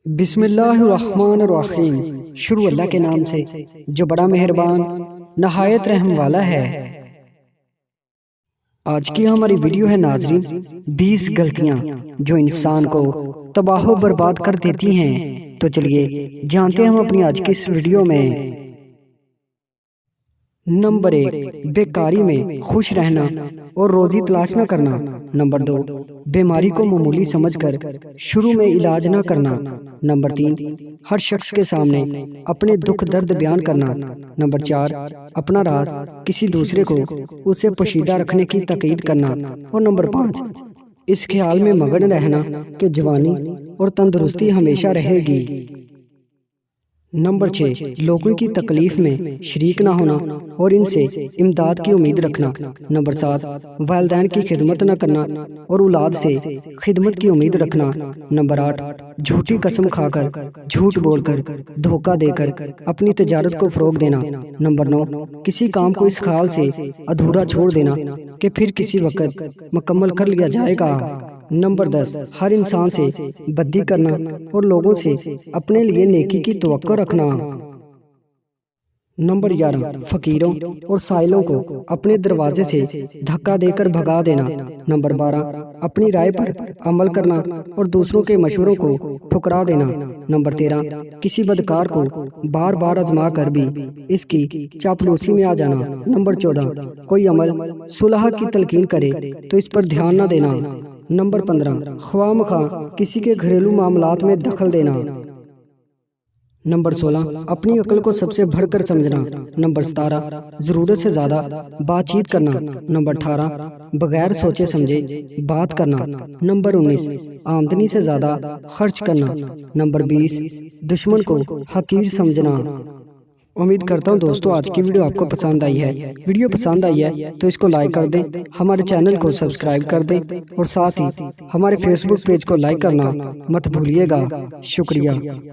بسم اللہ الرحمن الرحیم۔ شروع اللہ کے نام سے جو بڑا مہربان نہایت رحم والا ہے۔ آج کی ہماری ویڈیو ہے ناظرین 20 غلطیاں جو انسان کو تباہ و برباد کر دیتی ہیں۔ تو چلیے جانتے ہیں ہم اپنی آج کی اس ویڈیو میں۔ نمبر 1، بیکاری میں خوش رہنا اور روزی تلاش نہ کرنا۔ نمبر 2، بیماری کو معمولی سمجھ کر شروع میں علاج نہ کرنا۔ نمبر 3، ہر شخص کے سامنے اپنے دکھ درد بیان کرنا۔ نمبر 4، اپنا راز کسی دوسرے کو اسے پوشیدہ رکھنے کی تاکید کرنا۔ اور نمبر 5، اس خیال میں مگن رہنا کہ جوانی اور تندرستی ہمیشہ رہے گی۔ نمبر 6، لوگوں کی تکلیف میں شریک نہ ہونا اور ان سے امداد کی امید رکھنا۔ نمبر 7، والدین کی خدمت نہ کرنا اور اولاد سے خدمت کی امید رکھنا۔ نمبر 8، جھوٹی قسم کھا کر، جھوٹ بول کر، دھوکہ دے کر اپنی تجارت کو فروغ دینا۔ نمبر 9، کسی کام کو اس خیال سے ادھورا چھوڑ دینا کہ پھر کسی وقت مکمل کر لیا جائے گا۔ نمبر 10، ہر انسان سے بدی کرنا اور لوگوں سے اپنے لیے نیکی کی توقع رکھنا۔ نمبر 11، فقیروں اور سائلوں کو اپنے دروازے سے دھکا دے کر بھگا دینا۔ نمبر 12، اپنی رائے پر عمل کرنا اور دوسروں کے مشوروں کو ٹھکرا دینا۔ نمبر 13، کسی بدکار کو بار بار آزما کر بھی اس کی چاپلوسی میں آ جانا۔ نمبر 14، کوئی عمل صلح کی تلقین کرے تو اس پر دھیان نہ دینا۔ نمبر 15، خواہ مخواہ کسی کے گھریلو معاملات میں دخل دینا۔ نمبر 16، اپنی عقل کو سب سے بڑھ کر سمجھنا۔ نمبر 17، ضرورت سے زیادہ بات چیت کرنا۔ نمبر 18، بغیر سوچے سمجھے بات کرنا۔ نمبر 19، آمدنی سے زیادہ خرچ کرنا۔ نمبر 20، دشمن کو حقیر سمجھنا۔ امید کرتا ہوں دوستو آج کی ویڈیو آپ کو پسند آئی ہے۔ ویڈیو پسند آئی ہے تو اس کو لائک کر دیں، ہمارے چینل کو سبسکرائب کر دیں اور ساتھ ہی ہمارے فیس بک پیج کو لائک کرنا مت بھولیے گا۔ شکریہ۔